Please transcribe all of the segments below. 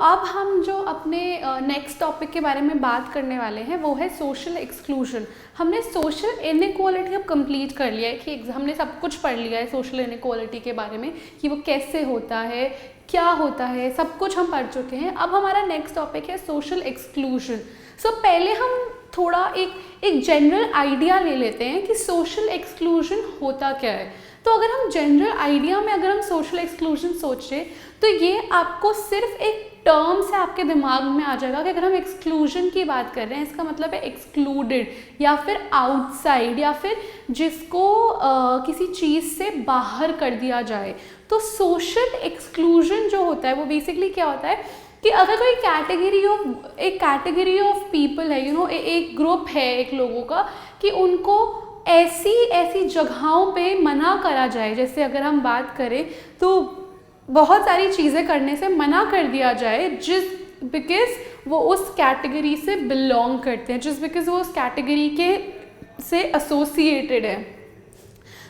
अब हम जो अपने नेक्स्ट टॉपिक के बारे में बात करने वाले हैं वो है सोशल एक्सक्लूजन। हमने सोशल इनइक्वालिटी अब कंप्लीट कर लिया है कि हमने सब कुछ पढ़ लिया है सोशल इनइक्वालिटी के बारे में कि वो कैसे होता है, क्या होता है, सब कुछ हम पढ़ चुके हैं। अब हमारा नेक्स्ट टॉपिक है सोशल एक्सक्लूजन। सो पहले हम थोड़ा एक जनरल आइडिया ले लेते हैं कि सोशल एक्सक्लूजन होता क्या है। तो अगर हम जनरल आइडिया में अगर हम सोशल एक्सक्लूजन सोचें तो ये आपको सिर्फ एक टर्म से आपके दिमाग में आ जाएगा कि अगर हम एक्सक्लूजन की बात कर रहे हैं इसका मतलब है एक्सक्लूडेड या फिर आउटसाइड या फिर जिसको किसी चीज़ से बाहर कर दिया जाए। तो सोशल एक्सक्लूजन जो होता है वो बेसिकली क्या होता है कि अगर कोई कैटेगरी ऑफ पीपल है, एक ग्रुप है एक लोगों का कि उनको ऐसी जगहों पे मना करा जाए। जैसे अगर हम बात करें तो बहुत सारी चीज़ें करने से मना कर दिया जाए बिकॉज वो उस कैटेगरी से बिलोंग करते हैं, बिकॉज वो उस कैटेगरी के से एसोसिएटेड है।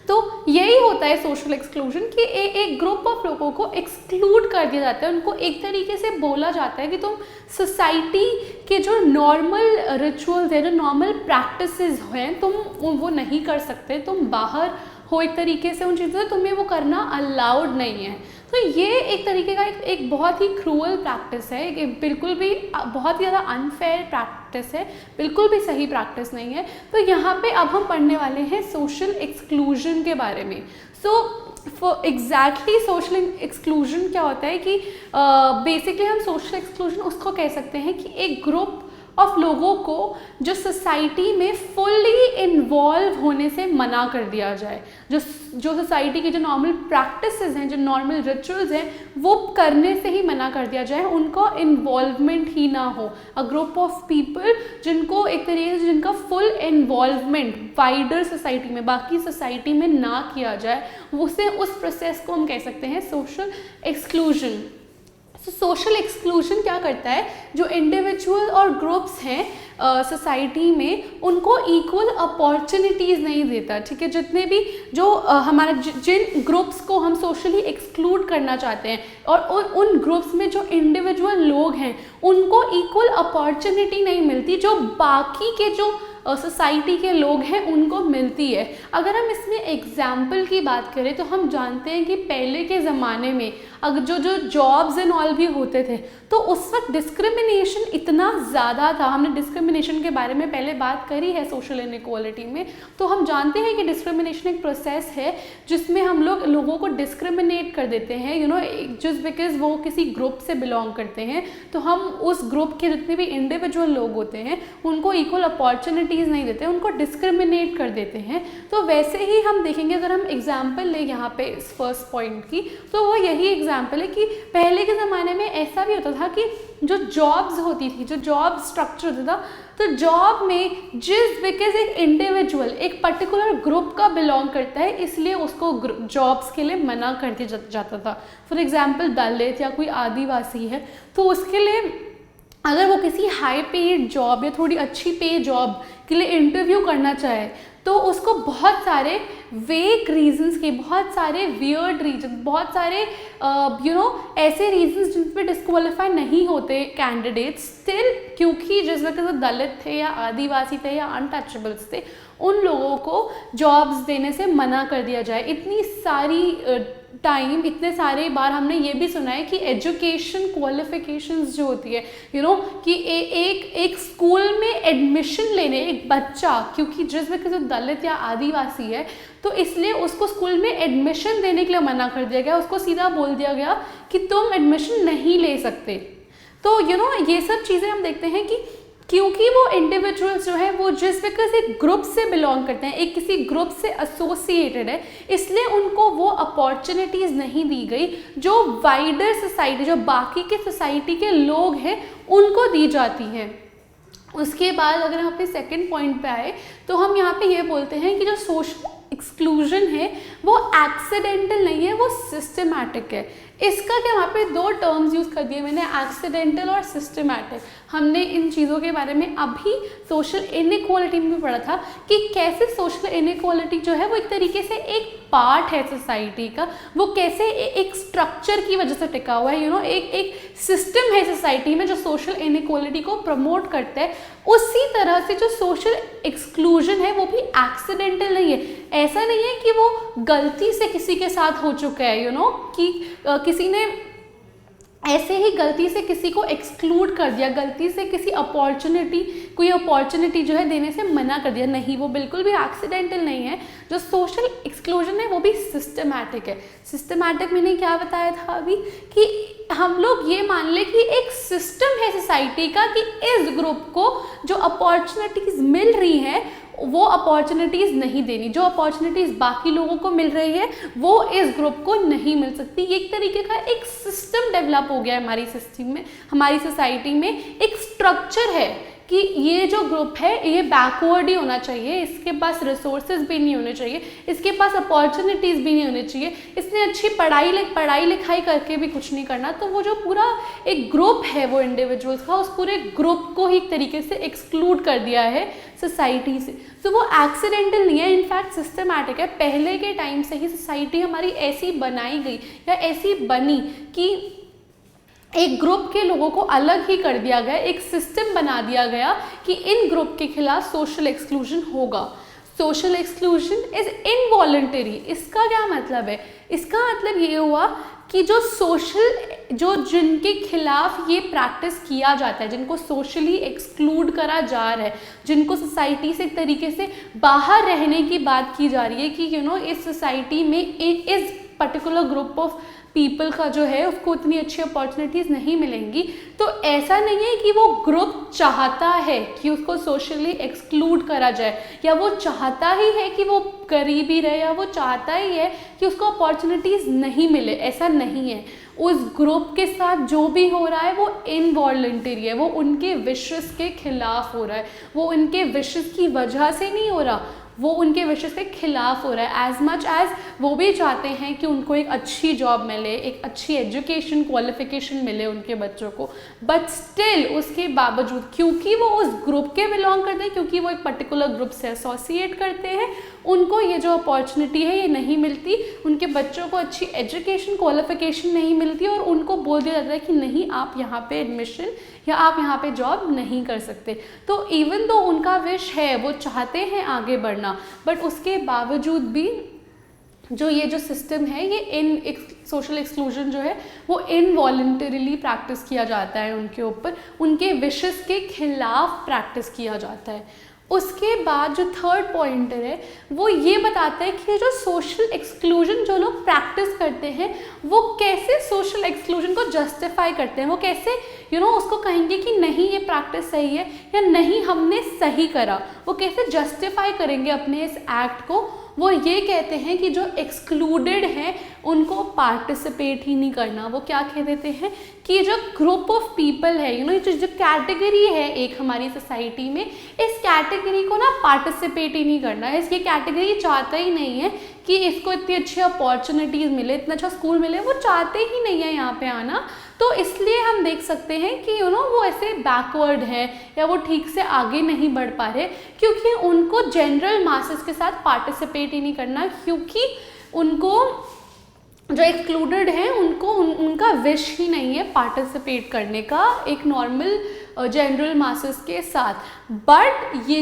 तो यही होता है सोशल एक्सक्लूजन कि एक ग्रुप ऑफ लोगों को एक्सक्लूड कर दिया जाता है। उनको एक तरीके से बोला जाता है कि तुम सोसाइटी के जो नॉर्मल रिचुअल्स हैं, जो नॉर्मल प्रैक्टिसेस हैं, तुम वो नहीं कर सकते, तुम बाहर हो एक तरीके से उन चीज़ों से, तुम्हें वो करना अलाउड नहीं है। तो ये एक तरीके का एक बहुत ही क्रूअल प्रैक्टिस है, बिल्कुल भी बहुत ही ज़्यादा अनफेयर प्रैक्टिस है, बिल्कुल भी सही प्रैक्टिस नहीं है। तो यहाँ पे अब हम पढ़ने वाले हैं सोशल एक्सक्लूजन के बारे में। एग्जैक्टली सोशल एक्सक्लूजन क्या होता है कि बेसिकली हम सोशल एक्सक्लूजन उसको कह सकते हैं कि एक ग्रुप ऑफ लोगों को जो सोसाइटी में फुल्ली इन्वॉल्व होने से मना कर दिया जाए, जो सोसाइटी की जो नॉर्मल प्रैक्टिसेस हैं, जो नॉर्मल रिचुअल्स हैं, वो करने से ही मना कर दिया जाए, उनको इन्वॉल्वमेंट ही ना हो। अ ग्रुप ऑफ पीपल जिनको एक तरीके से जिनका फुल इन्वॉल्वमेंट वाइडर सोसाइटी में, बाकी सोसाइटी में ना किया जाए, उस प्रोसेस को हम कह सकते हैं सोशल एक्सक्लूजन। सोशल एक्सक्लूजन क्या करता है, जो इंडिविजुअल और ग्रुप्स हैं सोसाइटी में उनको इक्वल अपॉर्चुनिटीज़ नहीं देता। ठीक है, जितने भी जो हमारे जिन ग्रुप्स को हम सोशली एक्सक्लूड करना चाहते हैं और उन ग्रुप्स में जो इंडिविजुअल लोग हैं उनको इक्वल अपॉर्चुनिटी नहीं मिलती जो बाकी के जो सोसाइटी के लोग हैं उनको मिलती है। अगर हम इसमें एग्जाम्पल की बात करें तो हम जानते हैं कि पहले के ज़माने में अगर जो जॉब्स एंड ऑल भी होते थे तो उस वक्त डिस्क्रिमिनेशन इतना ज़्यादा था। हमने डिस्क्रिमिनेशन के बारे में पहले बात करी है सोशल इनइक्वालिटी में। तो हम जानते हैं कि डिस्क्रिमिनेशन एक प्रोसेस है जिसमें हम लोगों को डिस्क्रिमिनेट कर देते हैं जस्ट बिकॉज वो किसी ग्रुप से बिलोंग करते हैं। तो हम उस ग्रुप के जितने भी इंडिविजुअल लोग होते हैं उनको इक्वल अपॉर्चुनिटीज़ नहीं देते, उनको डिस्क्रिमिनेट कर देते हैं। तो वैसे ही हम देखेंगे अगर हम एग्जाम्पल लें यहाँ पे इस फर्स्ट पॉइंट की, तो वो यही एग्जाम्पल है कि पहले के ज़माने में ऐसा भी होता था कि जो जॉब्स होती थी, जो जॉब स्ट्रक्चर होता था, तो जॉब में जिस बिकॉज एक इंडिविजुअल एक पर्टिकुलर ग्रुप का बिलोंग करता है इसलिए उसको जॉब्स के लिए मना कर दिया जाता था। फॉर एग्जाम्पल दलित या कोई आदिवासी है तो उसके लिए अगर वो किसी हाई पेड जॉब या थोड़ी अच्छी पे जॉब के लिए इंटरव्यू करना चाहे तो उसको बहुत सारे वेक रीजंस के, बहुत सारे वियर्ड रीजन, बहुत सारे ऐसे रीजंस जिन पे डिस्क्वालीफाई नहीं होते कैंडिडेट्स स्टिल, क्योंकि जिस वक्त वो दलित थे या आदिवासी थे या अनटचेबल्स थे, उन लोगों को जॉब्स देने से मना कर दिया जाए। इतनी सारी टाइम, इतने सारे बार हमने ये भी सुना है कि एजुकेशन क्वालिफिकेशंस जो होती है कि एक स्कूल में एडमिशन लेने एक बच्चा, क्योंकि जिस वक्त जो दलित या आदिवासी है तो इसलिए उसको स्कूल में एडमिशन देने के लिए मना कर दिया गया, उसको सीधा बोल दिया गया कि तुम एडमिशन नहीं ले सकते। तो ये सब चीज़ें हम देखते हैं कि क्योंकि वो इंडिविजुअल्स जो है वो जिस बिकॉज एक ग्रुप से बिलोंग करते हैं, एक किसी ग्रुप से एसोसिएटेड है, इसलिए उनको वो अपॉर्चुनिटीज़ नहीं दी गई जो वाइडर सोसाइटी, जो बाकी के सोसाइटी के लोग हैं उनको दी जाती हैं। उसके बाद अगर हम अपने सेकंड पॉइंट पे आए तो हम यहाँ पे ये बोलते हैं कि जो सोशल एक्सक्लूजन है वो एक्सीडेंटल नहीं है, वो सिस्टमैटिक है। इसका क्या, वहाँ पे दो टर्म्स यूज़ कर दिए मैंने, एक्सीडेंटल और सिस्टमैटिक। हमने इन चीज़ों के बारे में अभी सोशल इनइक्वालिटी में भी पढ़ा था कि कैसे सोशल इनइक्वालिटी जो है वो एक तरीके से एक पार्ट है सोसाइटी का, वो कैसे एक स्ट्रक्चर की वजह से टिका हुआ है, एक सिस्टम है सोसाइटी में जो सोशल इनइक्वालिटी को प्रमोट करता है। उसी तरह से जो सोशल एक्सक्लूजन है वो भी एक्सीडेंटल नहीं है। ऐसा नहीं है कि वो गलती से किसी के साथ हो चुका है, कि किसी ने ऐसे ही गलती से किसी को एक्सक्लूड कर दिया, गलती से किसी कोई अपॉर्चुनिटी जो है देने से मना कर दिया, नहीं, वो बिल्कुल भी एक्सीडेंटल नहीं है। जो सोशल एक्सक्लूजन है वो भी सिस्टमैटिक है। सिस्टमैटिक मैंने क्या बताया था अभी, कि हम लोग ये मान ले कि एक सिस्टम है सोसाइटी का कि इस ग्रुप को जो अपॉर्चुनिटीज़ मिल रही हैं वो अपॉर्चुनिटीज़ नहीं देनी, जो अपॉर्चुनिटीज़ बाकी लोगों को मिल रही है वो इस ग्रुप को नहीं मिल सकती। एक तरीके का एक सिस्टम डेवलप हो गया है हमारी सिस्टम में, हमारी सोसाइटी में एक स्ट्रक्चर है कि ये जो ग्रुप है ये बैकवर्ड ही होना चाहिए, इसके पास रिसोर्सेज भी नहीं होने चाहिए, इसके पास अपॉर्चुनिटीज़ भी नहीं होनी चाहिए, इसने अच्छी पढ़ाई लिखाई करके भी कुछ नहीं करना। तो वो जो पूरा एक ग्रुप है वो इंडिविजुअल्स का, उस पूरे ग्रुप को ही एक तरीके से एक्सक्लूड कर दिया है सोसाइटी से। तो वो एक्सीडेंटल नहीं है, इनफैक्ट सिस्टमैटिक है। पहले के टाइम से ही सोसाइटी हमारी ऐसी बनाई गई या ऐसी बनी कि एक ग्रुप के लोगों को अलग ही कर दिया गया, एक सिस्टम बना दिया गया कि इन ग्रुप के खिलाफ सोशल एक्सक्लूजन होगा। Social exclusion is involuntary. इसका क्या मतलब है? इसका मतलब ये हुआ कि जो जिनके खिलाफ ये प्रैक्टिस किया जाता है, जिनको सोशली एक्सक्लूड करा जा रहा है, जिनको सोसाइटी से एक तरीके से बाहर रहने की बात की जा रही है कि इस सोसाइटी में इस पर्टिकुलर ग्रुप ऑफ पीपल का जो है उसको उतनी अच्छी अपॉर्चुनिटीज़ नहीं मिलेंगी। तो ऐसा नहीं है कि वो ग्रुप चाहता है कि उसको सोशली एक्सक्लूड करा जाए, या वो चाहता ही है कि वो गरीब ही रहे, या वो चाहता ही है कि उसको अपॉर्चुनिटीज़ नहीं मिले। ऐसा नहीं है। उस ग्रुप के साथ जो भी हो रहा है वो इनवॉलंटरी है, वो उनके विशेस के खिलाफ हो रहा है, वो उनके विशेस की वजह से नहीं हो रहा, वो उनके विशेस के खिलाफ हो रहा है। एज मच एज वो भी चाहते हैं कि उनको एक अच्छी जॉब मिले, एक अच्छी एजुकेशन क्वालिफिकेशन मिले उनके बच्चों को, बट स्टिल उसके बावजूद क्योंकि वो उस ग्रुप के बिलोंग करते हैं, क्योंकि वो एक पर्टिकुलर ग्रुप से एसोसिएट करते हैं, उनको ये जो अपॉर्चुनिटी है ये नहीं मिलती, उनके बच्चों को अच्छी एजुकेशन क्वालिफिकेशन नहीं मिलती और उनको बोल दिया जाता है कि नहीं, आप यहाँ पे एडमिशन या आप यहाँ पे जॉब नहीं कर सकते। तो इवन दो उनका विश है, वो चाहते हैं आगे बढ़ना, बट उसके बावजूद भी जो सिस्टम है ये सोशल एक्सक्लूजन जो है वो इनवॉलंटरीली प्रैक्टिस किया जाता है उनके ऊपर, उनके विशेस के खिलाफ प्रैक्टिस किया जाता है। उसके बाद जो थर्ड पॉइंटर है वो ये बताता है कि जो सोशल एक्सक्लूजन जो लोग प्रैक्टिस करते हैं वो कैसे सोशल एक्सक्लूजन को जस्टिफाई करते हैं, वो कैसे उसको कहेंगे कि नहीं ये प्रैक्टिस सही है या नहीं हमने सही करा, वो कैसे जस्टिफाई करेंगे अपने इस एक्ट को। वो ये कहते हैं कि जो एक्सक्लूडेड हैं उनको पार्टिसिपेट ही नहीं करना। वो क्या कह देते हैं कि जो ग्रुप ऑफ पीपल है जो कैटेगरी है एक हमारी सोसाइटी में, इस कैटेगरी को ना पार्टिसिपेट ही नहीं करना है। ये कैटेगरी चाहता ही नहीं है कि इसको इतनी अच्छी अपॉर्चुनिटीज़ मिले, इतना अच्छा स्कूल मिले, वो चाहते ही नहीं है यहाँ पे आना। तो इसलिए हम देख सकते हैं कि वो ऐसे बैकवर्ड है या वो ठीक से आगे नहीं बढ़ पा रहे, क्योंकि उनको जनरल मासेस के साथ पार्टिसिपेट ही नहीं करना, क्योंकि उनको जो एक्सक्लूडेड हैं उनका विश ही नहीं है पार्टिसिपेट करने का एक नॉर्मल जनरल मासेस के साथ। बट ये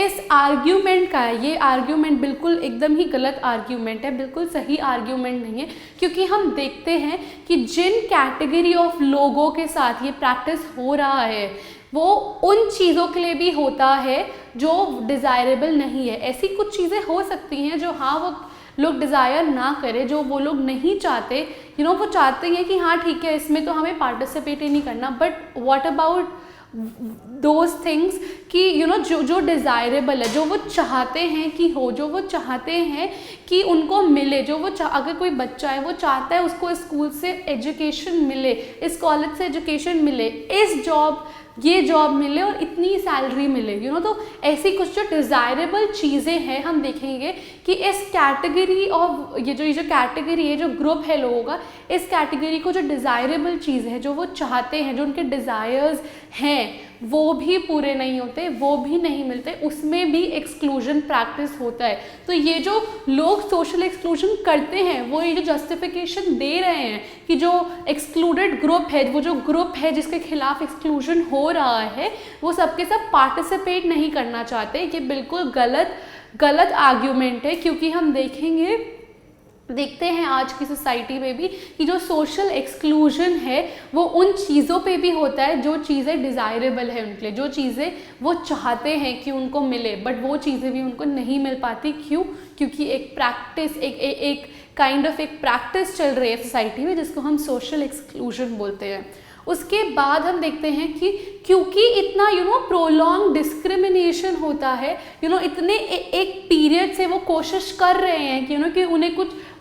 इस आर्ग्यूमेंट का है, ये आर्ग्यूमेंट बिल्कुल एकदम ही गलत आर्ग्यूमेंट है, बिल्कुल सही आर्ग्यूमेंट नहीं है, क्योंकि हम देखते हैं कि जिन कैटेगरी ऑफ लोगों के साथ ये प्रैक्टिस हो रहा है वो उन चीज़ों के लिए भी होता है जो डिज़ायरेबल नहीं है। ऐसी कुछ चीज़ें हो सकती हैं जो वो लोग डिज़ायर ना करें, जो वो लोग नहीं चाहते, वो चाहते हैं कि हाँ ठीक है इसमें तो हमें पार्टिसिपेट ही नहीं करना, but what about those things कि जो डिज़ायरेबल है, जो वो चाहते हैं कि हो, जो वो चाहते हैं कि उनको मिले, जो वो अगर कोई बच्चा है वो चाहता है उसको स्कूल से एजुकेशन मिले, इस कॉलेज से एजुकेशन मिले, इस जॉब ये जॉब मिले और इतनी सैलरी मिले, यू नो। तो ऐसी कुछ जो डिज़ायरेबल चीज़ें हैं हम देखेंगे कि इस कैटेगरी ऑफ ये जो कैटेगरी है, जो ग्रुप है लोगों का, इस कैटेगरी को जो डिज़ायरेबल चीज़ है, जो वो चाहते हैं, जो उनके डिज़ायर्स हैं, वो भी पूरे नहीं होते, वो भी नहीं मिलते, उसमें भी एक्सक्लूजन प्रैक्टिस होता है। तो ये जो लोग सोशल एक्सक्लूजन करते हैं, वो ये जो जस्टिफिकेशन दे रहे हैं कि जो एक्सक्लूडेड ग्रुप है, वो जो ग्रुप है जिसके खिलाफ एक्सक्लूजन हो रहा है, वो सबके सब पार्टिसिपेट नहीं करना चाहते, ये बिल्कुल गलत आर्ग्यूमेंट है। क्योंकि हम देखते हैं आज की सोसाइटी में भी कि जो सोशल एक्सक्लूजन है वो उन चीज़ों पे भी होता है जो चीज़ें डिज़ायरेबल है उनके लिए, जो चीज़ें वो चाहते हैं कि उनको मिले, बट वो चीज़ें भी उनको नहीं मिल पाती। क्यों? क्योंकि एक प्रैक्टिस, एक काइंड ऑफ एक प्रैक्टिस चल रही है सोसाइटी में जिसको हम सोशल एक्सक्लूजन बोलते हैं। उसके बाद हम देखते हैं कि क्योंकि इतना प्रोलॉन्ग डिस्क्रिमिनेशन होता है, इतने एक पीरियड से वो कोशिश कर रहे हैं कि कि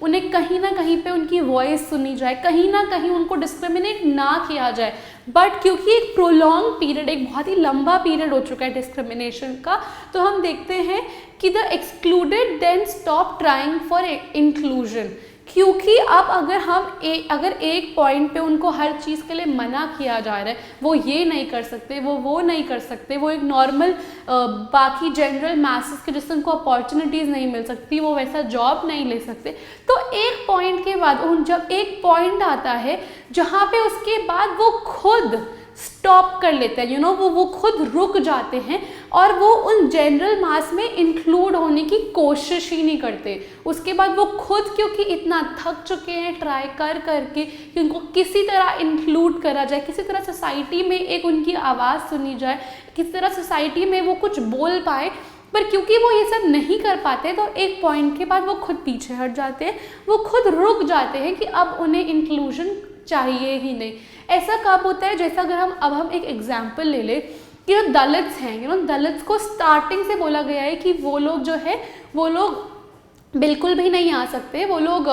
उन्हें कहीं ना कहीं पे उनकी वॉइस सुनी जाए, कहीं ना कहीं उनको डिस्क्रिमिनेट ना किया जाए, बट क्योंकि एक प्रोलॉन्ग पीरियड, एक बहुत ही लंबा पीरियड हो चुका है डिस्क्रिमिनेशन का, तो हम देखते हैं कि the excluded then stop trying for inclusion. क्योंकि अब अगर एक पॉइंट पे उनको हर चीज़ के लिए मना किया जा रहा है, वो ये नहीं कर सकते, वो नहीं कर सकते, वो एक नॉर्मल बाकी जनरल मैसेस के जिससे उनको अपॉर्चुनिटीज़ नहीं मिल सकती, वो वैसा जॉब नहीं ले सकते, तो एक पॉइंट के बाद जब एक पॉइंट आता है जहाँ पे उसके बाद वो खुद स्टॉप कर लेते हैं, वो खुद रुक जाते हैं और वो उन जनरल मास में इंक्लूड होने की कोशिश ही नहीं करते। उसके बाद वो खुद क्योंकि इतना थक चुके हैं ट्राई करके कि उनको किसी तरह इंक्लूड करा जाए, किसी तरह सोसाइटी में एक उनकी आवाज़ सुनी जाए, किसी तरह सोसाइटी में वो कुछ बोल पाए, पर क्योंकि वो ये सब नहीं कर पाते तो एक पॉइंट के बाद वो खुद पीछे हट जाते हैं, वो खुद रुक जाते हैं कि अब उन्हें इंक्लूजन चाहिए ही नहीं। ऐसा कब होता है? जैसा अगर हम एक एग्जाम्पल ले लें कि जो दलित्स हैं, दलित्स को स्टार्टिंग से बोला गया है कि वो लोग बिल्कुल भी नहीं आ सकते, वो लोग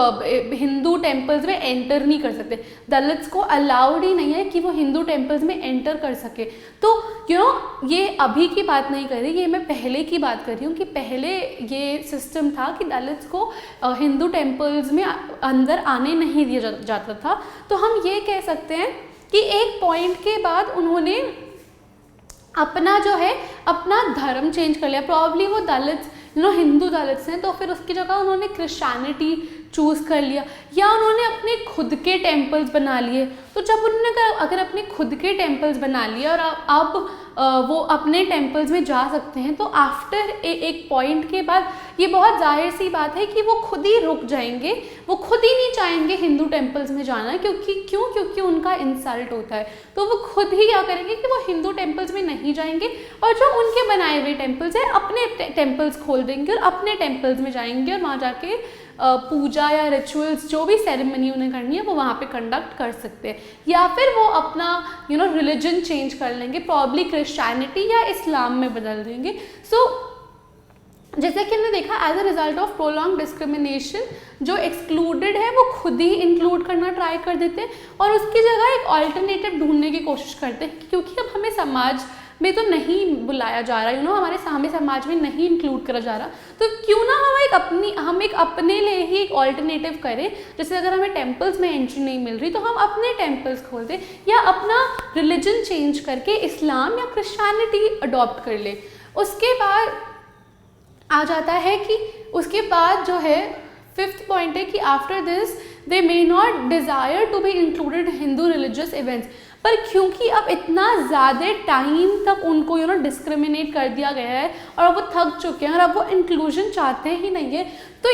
हिंदू टेम्पल्स में एंटर नहीं कर सकते, दलित्स को अलाउड ही नहीं है कि वो हिंदू टेम्पल्स में एंटर कर सके। तो ये अभी की बात नहीं कर रही, ये मैं पहले की बात कर रही हूँ कि पहले ये सिस्टम था कि दलित्स को हिंदू टेम्पल्स में अंदर आने नहीं दिया जाता था। तो हम ये कह सकते हैं कि एक पॉइंट के बाद उन्होंने अपना धर्म चेंज कर लिया। प्रॉब्ली वो दलित्स हिंदू दलित्स हैं, तो फिर उसकी जगह उन्होंने क्रिश्चियनिटी चूज़ कर लिया, या उन्होंने अपने खुद के टेम्पल्स बना लिए। तो जब उन्होंने अगर अपने खुद के टेम्पल्स बना लिए और अब वो अपने टेम्पल्स में जा सकते हैं, तो आफ्टर एक पॉइंट के बाद ये बहुत जाहिर सी बात है कि वो खुद ही रुक जाएंगे, वो खुद ही नहीं चाहेंगे हिंदू टेम्पल्स में जाना, क्योंकि उनका इंसल्ट होता है। तो वो खुद ही क्या करेंगे कि वो हिंदू टेम्पल्स में नहीं जाएंगे और जो उनके बनाए हुए टेम्पल्स हैं अपने टेम्पल्स खोल देंगे और अपने टेम्पल्स में जाएंगे और वहाँ जाके पूजा या रिचुअल्स जो भी सेरेमनी उन्हें करनी है वो वहाँ पे कंडक्ट कर सकते हैं, या फिर वो अपना रिलीजन चेंज कर लेंगे, प्रॉब्ली क्रिश्चियनिटी या इस्लाम में बदल देंगे। सो जैसे कि हमने देखा, as a result of prolong discrimination जो एक्सक्लूडेड है वो खुद ही इंक्लूड करना ट्राई कर देते हैं और उसकी जगह एक ऑल्टरनेटिव ढूंढने की कोशिश करते हैं, क्योंकि अब हमें समाज में तो नहीं बुलाया जा रहा, हमारे समाज में नहीं इंक्लूड करा जा रहा, तो क्यों ना हम एक अपने लिए ही एक ऑल्टरनेटिव करें। जैसे अगर हमें टेम्पल्स में एंट्री नहीं मिल रही तो हम अपने टेम्पल्स खोल दें या अपना रिलीजन चेंज करके इस्लाम या क्रिश्चियनिटी अडॉप्ट कर ले। उसके बाद आ जाता है कि उसके बाद जो है फिफ्थ पॉइंट है कि after this they may not desire to be included Hindu religious events. पर क्योंकि अब इतना ज़्यादा टाइम तक उनको डिस्क्रिमिनेट कर दिया गया है और वो थक चुके हैं और अब वो इंक्लूजन चाहते ही नहीं है, तो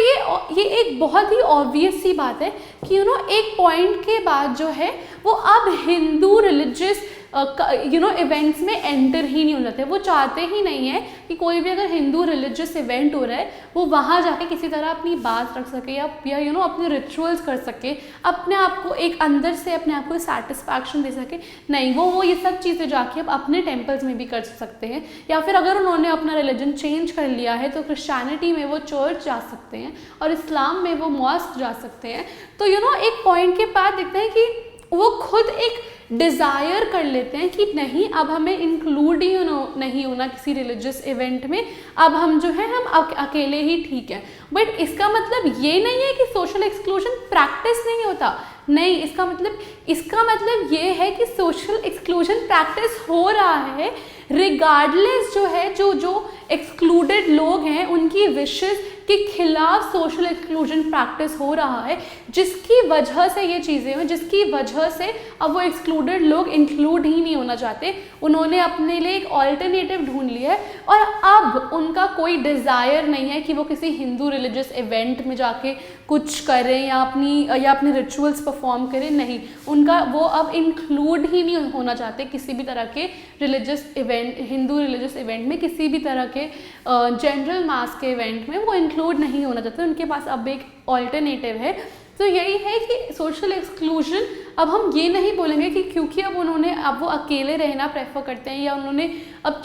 ये एक बहुत ही ऑब्वियस सी बात है कि एक पॉइंट के बाद जो है वो अब हिंदू रिलीजियस इवेंट्स में एंटर ही नहीं हो जाते। वो चाहते ही नहीं है कि कोई भी अगर हिंदू रिलीजियस इवेंट हो रहा है वो वहाँ जाके किसी तरह अपनी बात रख सके या अपने रिचुअल्स कर सके, अपने आप को एक अंदर से अपने आप को सेटिस्फैक्शन दे सके। नहीं, वो ये सब चीज़ें जाके अब अपने टेम्पल्स में भी कर सकते हैं, या फिर अगर उन्होंने अपना रिलीजन चेंज कर लिया है तो क्रिश्चियनिटी में वो चर्च जा सकते हैं और इस्लाम में वो मॉस्क जा सकते हैं। तो एक पॉइंट के बाद देखते हैं कि वो खुद एक डिज़ायर कर लेते हैं कि नहीं अब हमें इंक्लूड ही नहीं होना किसी रिलीजियस इवेंट में, अब हम जो है हम अकेले ही ठीक है। बट इसका मतलब ये नहीं है कि सोशल एक्सक्लूजन प्रैक्टिस नहीं होता, नहीं, इसका मतलब ये है कि सोशल एक्सक्लूजन प्रैक्टिस हो रहा है रिगार्डलेस जो है जो एक्सक्लूडेड लोग हैं उनकी विशेस के खिलाफ सोशल एक्सक्लूजन प्रैक्टिस हो रहा है, जिसकी वजह से ये चीज़ें हुई, जिसकी वजह से अब वो एक्सक्लूडेड लोग इंक्लूड ही नहीं होना चाहते, उन्होंने अपने लिए एक ऑल्टरनेटिव ढूंढ लिया है और अब उनका कोई डिज़ायर नहीं है कि वो किसी हिंदू रिलीजियस इवेंट में जाके कुछ करें या अपने रिचुअल्स परफॉर्म करें, नहीं, उनका वो अब इंक्लूड ही नहीं होना चाहते किसी भी तरह के religious event, Hindu religious event में, किसी भी तरह के जनरल मास के इवेंट में वो इंक्लूड नहीं होना चाहते, उनके पास अब एक ऑल्टरनेटिव है। तो यही है कि सोशल एक्सक्लूजन, अब हम ये नहीं बोलेंगे कि क्योंकि अब वो अकेले रहना प्रेफर करते हैं या उन्होंने अब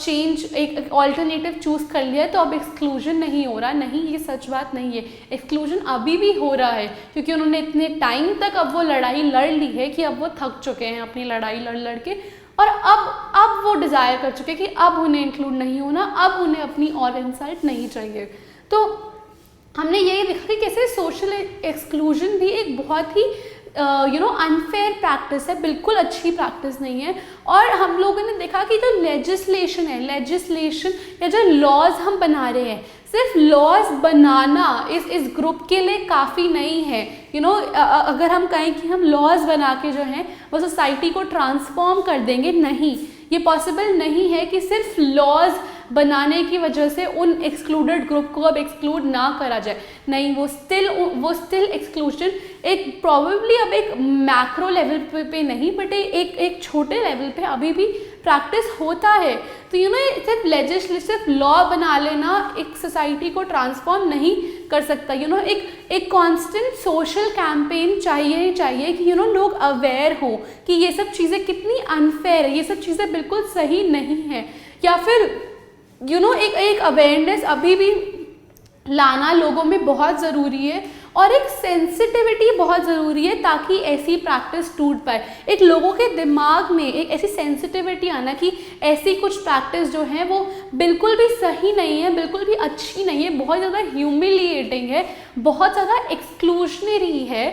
एक ऑल्टरनेटिव चूज़ कर लिया है तो अब एक्सक्लूजन नहीं हो रहा, नहीं, ये सच बात नहीं है, एक्सक्लूजन अभी भी हो रहा है क्योंकि उन्होंने इतने टाइम तक अब वो लड़ाई लड़ ली है कि अब वो थक चुके हैं अपनी लड़ाई लड़ के और अब वो डिज़ायर कर चुके हैं कि अब उन्हें इंक्लूड नहीं होना, अब उन्हें अपनी और इंसाइट नहीं चाहिए। तो हमने यही देखा कि कैसे सोशल एक्सक्लूजन भी एक बहुत ही अनफेयर प्रैक्टिस है, बिल्कुल अच्छी प्रैक्टिस नहीं है। और हम लोगों ने देखा कि जो लेजिस्लेशन या जो लॉज हम बना रहे हैं, सिर्फ लॉज बनाना इस ग्रुप के लिए काफ़ी नहीं है। अगर हम कहें कि हम लॉज बना के जो हैं वो सोसाइटी को ट्रांसफॉर्म कर देंगे, नहीं, ये पॉसिबल नहीं है कि सिर्फ लॉज बनाने की वजह से उन एक्सक्लूडेड ग्रुप को अब एक्सक्लूड ना करा जाए, नहीं, वो स्टिल एक्सक्लूजन एक प्रॉबेबली अब एक मैक्रो लेवल पे नहीं बट एक छोटे लेवल पे अभी भी प्रैक्टिस होता है। तो सिर्फ लेजिस्लेटिव लॉ बना लेना एक सोसाइटी को ट्रांसफॉर्म नहीं कर सकता। एक कांस्टेंट सोशल कैंपेन चाहिए कि लोग अवेयर हो कि ये सब चीज़ें कितनी अनफेयर है, ये सब चीज़ें बिल्कुल सही नहीं है, या फिर एक अवेयरनेस अभी भी लाना लोगों में बहुत ज़रूरी है और एक सेंसिटिविटी बहुत ज़रूरी है ताकि ऐसी प्रैक्टिस टूट पाए। एक लोगों के दिमाग में एक ऐसी सेंसिटिविटी आना कि ऐसी कुछ प्रैक्टिस जो है वो बिल्कुल भी सही नहीं है, बिल्कुल भी अच्छी नहीं है, बहुत ज़्यादा ह्यूमिलिएटिंग है, बहुत ज़्यादा एक्सक्लूशनरी है,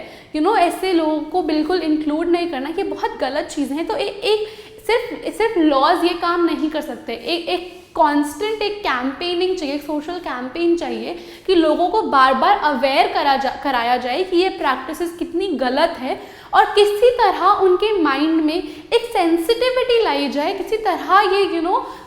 ऐसे लोगों को बिल्कुल इंक्लूड नहीं करना, कि बहुत गलत चीज़ें हैं। तो सिर्फ लॉज ये काम नहीं कर सकते, एक कांस्टेंट एक कैंपेनिंग चाहिए, एक सोशल कैंपेन चाहिए कि लोगों को बार बार अवेयर कराया जाए कि ये प्रैक्टिसेस कितनी गलत है और किसी तरह उनके माइंड में एक सेंसिटिविटी लाई जाए, किसी तरह ये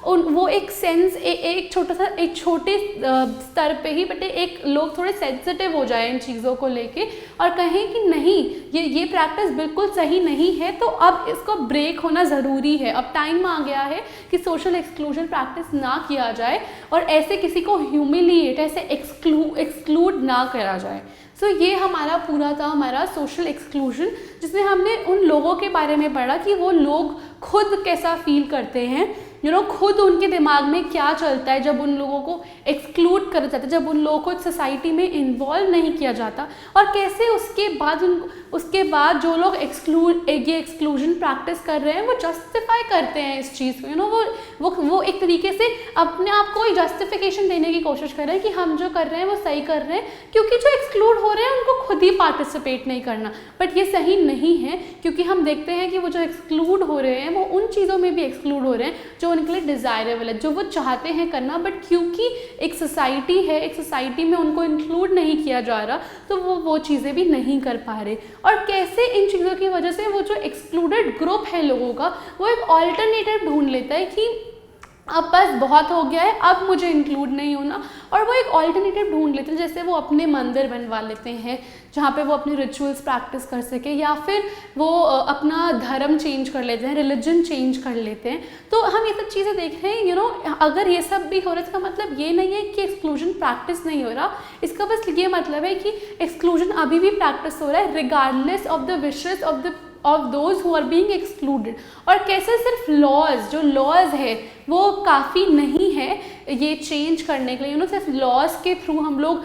वो एक सेंस एक छोटे स्तर पे ही बट एक लोग थोड़े सेंसिटिव हो जाए इन चीज़ों को लेके और कहें कि नहीं, ये प्रैक्टिस बिल्कुल सही नहीं है, तो अब इसको ब्रेक होना ज़रूरी है। अब टाइम आ गया है कि सोशल एक्सक्लूजन प्रैक्टिस ना किया जाए और ऐसे किसी को ह्यूमिलिएट, ऐसे एक्सक्लूड ना करा जाए। सो ये हमारा पूरा था हमारा सोशल एक्सक्लूजन, जिसमें हमने उन लोगों के बारे में पढ़ा कि वो लोग खुद कैसा फील करते हैं, खुद उनके दिमाग में क्या चलता है जब उन लोगों को एक्सक्लूड कर जाता है, जब उन लोगों को सोसाइटी में इन्वॉल्व नहीं किया जाता, और कैसे उसके बाद जो लोग ये एक्सक्लूजन प्रैक्टिस कर रहे हैं वो जस्टिफाई करते हैं इस चीज़ को, वो एक तरीके से अपने आप को जस्टिफिकेशन देने की कोशिश कर रहे हैं कि हम जो कर रहे हैं वो सही कर रहे हैं, क्योंकि जो एक्सक्लूड हो रहे हैं उनको खुद ही पार्टिसिपेट नहीं करना। बट ये सही नहीं है, क्योंकि हम देखते हैं कि वो जो एक्सक्लूड हो रहे हैं वो उन चीज़ों में भी एक्सक्लूड हो रहे हैं जो उनके लिए डिज़ायरेबल है, जो वो चाहते हैं करना, बट क्योंकि एक सोसाइटी है, एक सोसाइटी में उनको इंक्लूड नहीं किया जा रहा, तो वो चीज़ें भी नहीं कर पा रहे। और कैसे इन चीज़ों की वजह से वो जो एक्सक्लूडेड ग्रुप है लोगों का, वो एक ऑल्टरनेटिव ढूंढ लेता है कि अब बस बहुत हो गया है, अब मुझे इंक्लूड नहीं होना, और वो एक ऑल्टरनेटिव ढूंढ लेते हैं। जैसे वो अपने मंदिर बनवा लेते हैं जहाँ पे वो अपने रिचुअल्स प्रैक्टिस कर सके, या फिर वो अपना धर्म चेंज कर लेते हैं, रिलीजन चेंज कर लेते हैं। तो हम ये सब चीज़ें देख रहे हैं, अगर ये सब भी हो रहा है इसका मतलब ये नहीं है कि एक्सक्लूजन प्रैक्टिस नहीं हो रहा, इसका बस ये मतलब है कि एक्सक्लूजन अभी भी प्रैक्टिस हो रहा है regardless of the wishes of those who are being excluded. और कैसे सिर्फ लॉज है वो काफ़ी नहीं है ये चेंज करने के लिए। सिर्फ लॉज के थ्रू हम लोग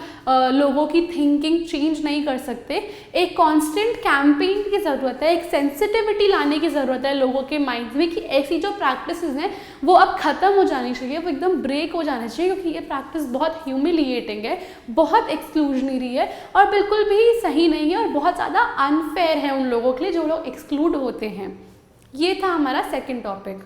लोगों की थिंकिंग चेंज नहीं कर सकते। एक कांस्टेंट कैंपेन की ज़रूरत है, एक सेंसिटिविटी लाने की ज़रूरत है लोगों के माइंड में कि ऐसी जो प्रैक्टिसेस हैं वो अब ख़त्म हो जानी चाहिए, वो एकदम ब्रेक हो जाना चाहिए, क्योंकि ये प्रैक्टिस बहुत ह्यूमिलिएटिंग है, बहुत एक्सक्लूजनरी है और बिल्कुल भी सही नहीं है और बहुत ज़्यादा अनफेयर है उन लोगों के लिए जो लोग एक्सक्लूड होते हैं। ये था हमारा सेकेंड टॉपिक।